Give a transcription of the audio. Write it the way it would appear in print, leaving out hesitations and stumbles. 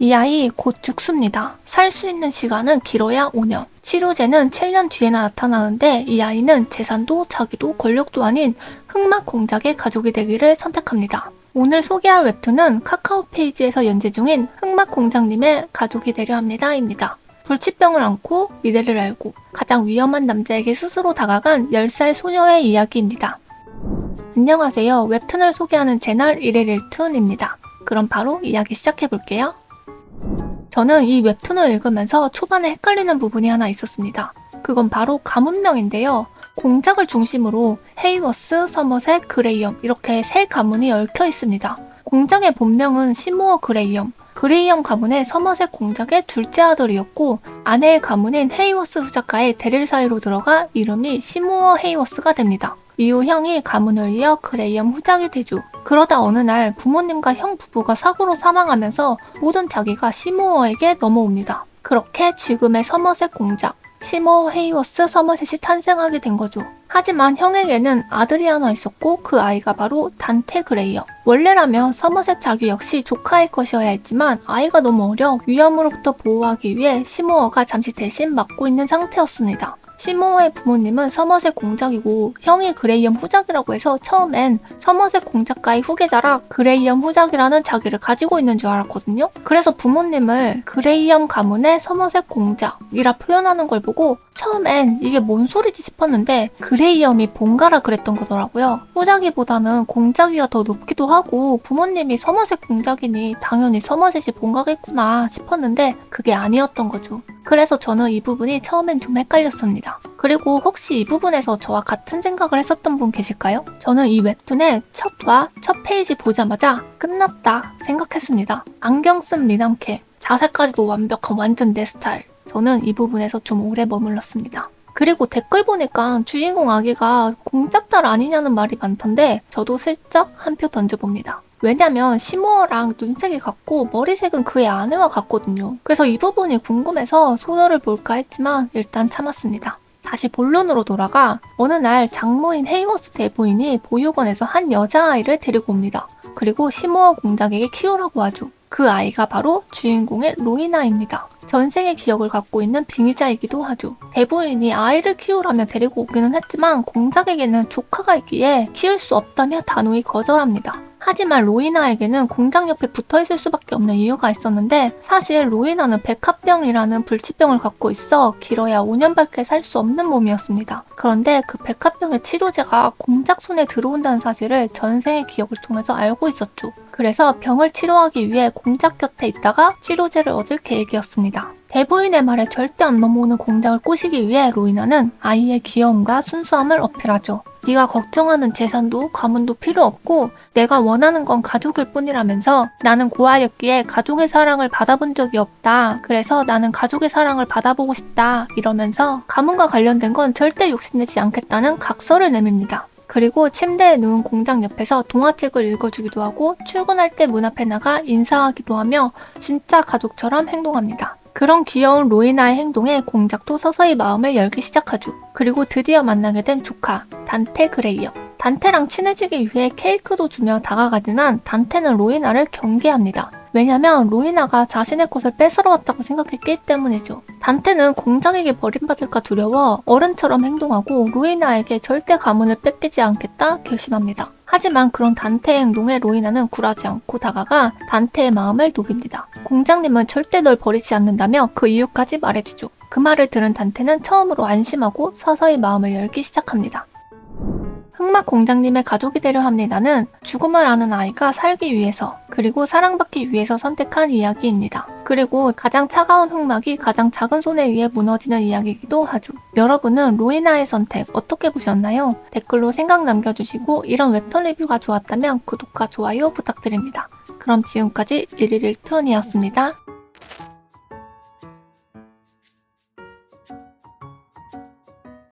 이 아이 곧 죽습니다. 살 수 있는 시간은 길어야 5년. 치료제는 7년 뒤에나 나타나는데 이 아이는 재산도 자기도 권력도 아닌 흑막 공작의 가족이 되기를 선택합니다. 오늘 소개할 웹툰은 카카오 페이지에서 연재 중인 흑막 공장님의 가족이 되려 합니다입니다. 불치병을 앓고 미래를 알고 가장 위험한 남자에게 스스로 다가간 10살 소녀의 이야기입니다. 안녕하세요. 웹툰을 소개하는 채널 일일일툰입니다. 그럼 바로 이야기 시작해볼게요. 저는 이 웹툰을 읽으면서 초반에 헷갈리는 부분이 하나 있었습니다. 그건 바로 가문명인데요. 공작을 중심으로 헤이워스, 서머셋, 그레이엄 이렇게 세 가문이 얽혀 있습니다. 공작의 본명은 시모어 그레이엄, 그레이엄 가문의 서머셋 공작의 둘째 아들이었고 아내의 가문인 헤이워스 후작가의 대릴 사이로 들어가 이름이 시모어 헤이워스가 됩니다. 이후 형이 가문을 이어 그레이엄 후작이 되죠. 그러다 어느 날 부모님과 형 부부가 사고로 사망하면서 모든 자기가 시모어에게 넘어옵니다. 그렇게 지금의 서머셋 공작, 시모어 헤이워스 서머셋이 탄생하게 된 거죠. 하지만 형에게는 아들이 하나 있었고 그 아이가 바로 단테 그레이엄. 원래라면 서머셋 자기 역시 조카일 것이어야 했지만 아이가 너무 어려 위험으로부터 보호하기 위해 시모어가 잠시 대신 맡고 있는 상태였습니다. 시모어의 부모님은 서머셋 공작이고 형이 그레이엄 후작이라고 해서 처음엔 서머셋 공작가의 후계자라 그레이엄 후작이라는 자기를 가지고 있는 줄 알았거든요. 그래서 부모님을 그레이엄 가문의 서머셋 공작이라 표현하는 걸 보고 처음엔 이게 뭔 소리지 싶었는데 그레이엄이 본가라 그랬던 거더라고요. 후작이보다는 공작위가 더 높기도 하고 부모님이 서머셋 공작이니 당연히 서머셋이 본가겠구나 싶었는데 그게 아니었던 거죠. 그래서 저는 이 부분이 처음엔 좀 헷갈렸습니다. 그리고 혹시 이 부분에서 저와 같은 생각을 했었던 분 계실까요? 저는 이 웹툰의 첫 페이지 보자마자 끝났다 생각했습니다. 안경 쓴 미남캐, 자세까지도 완벽한 완전 내 스타일. 저는 이 부분에서 좀 오래 머물렀습니다. 그리고 댓글 보니까 주인공 아기가 공작딸 아니냐는 말이 많던데 저도 슬쩍 한 표 던져봅니다. 왜냐면 시모어랑 눈색이 같고 머리색은 그의 아내와 같거든요. 그래서 이 부분이 궁금해서 소설을 볼까 했지만 일단 참았습니다. 다시 본론으로 돌아가 어느 날 장모인 헤이워스 대부인이 보육원에서 한 여자아이를 데리고 옵니다. 그리고 시모어 공작에게 키우라고 하죠. 그 아이가 바로 주인공의 로이나입니다. 전생의 기억을 갖고 있는 빙의자이기도 하죠. 대부인이 아이를 키우라며 데리고 오기는 했지만 공작에게는 조카가 있기에 키울 수 없다며 단호히 거절합니다. 하지만 로이나에게는 공작 옆에 붙어있을 수밖에 없는 이유가 있었는데 사실 로이나는 백합병이라는 불치병을 갖고 있어 길어야 5년밖에 살 수 없는 몸이었습니다. 그런데 그 백합병의 치료제가 공작 손에 들어온다는 사실을 전생의 기억을 통해서 알고 있었죠. 그래서 병을 치료하기 위해 공작 곁에 있다가 치료제를 얻을 계획이었습니다. 대부인의 말에 절대 안 넘어오는 공작을 꼬시기 위해 로이나는 아이의 귀여움과 순수함을 어필하죠. 네가 걱정하는 재산도 가문도 필요 없고 내가 원하는 건 가족일 뿐이라면서 나는 고아였기에 가족의 사랑을 받아본 적이 없다. 그래서 나는 가족의 사랑을 받아보고 싶다. 이러면서 가문과 관련된 건 절대 욕심내지 않겠다는 각서를 내밉니다. 그리고 침대에 누운 공작 옆에서 동화책을 읽어주기도 하고 출근할 때 문 앞에 나가 인사하기도 하며 진짜 가족처럼 행동합니다. 그런 귀여운 로이나의 행동에 공작도 서서히 마음을 열기 시작하죠. 그리고 드디어 만나게 된 조카, 단테 그레이엄. 단테랑 친해지기 위해 케이크도 주며 다가가지만 단테는 로이나를 경계합니다. 왜냐면 로이나가 자신의 것을 뺏으러 왔다고 생각했기 때문이죠. 단테는 공작에게 버림받을까 두려워 어른처럼 행동하고 로이나에게 절대 가문을 뺏기지 않겠다 결심합니다. 하지만 그런 단테의 행동에 로이나는 굴하지 않고 다가가 단테의 마음을 녹입니다. 공장님은 절대 널 버리지 않는다며 그 이유까지 말해주죠. 그 말을 들은 단테는 처음으로 안심하고 서서히 마음을 열기 시작합니다. 흑막 공장님의 가족이 되려 합니다는 죽음을 아는 아이가 살기 위해서 그리고 사랑받기 위해서 선택한 이야기입니다. 그리고 가장 차가운 흑막이 가장 작은 손에 의해 무너지는 이야기이기도 하죠. 여러분은 로이나의 선택 어떻게 보셨나요? 댓글로 생각 남겨주시고 이런 웹툰 리뷰가 좋았다면 구독과 좋아요 부탁드립니다. 그럼 지금까지 일일일툰이었습니다.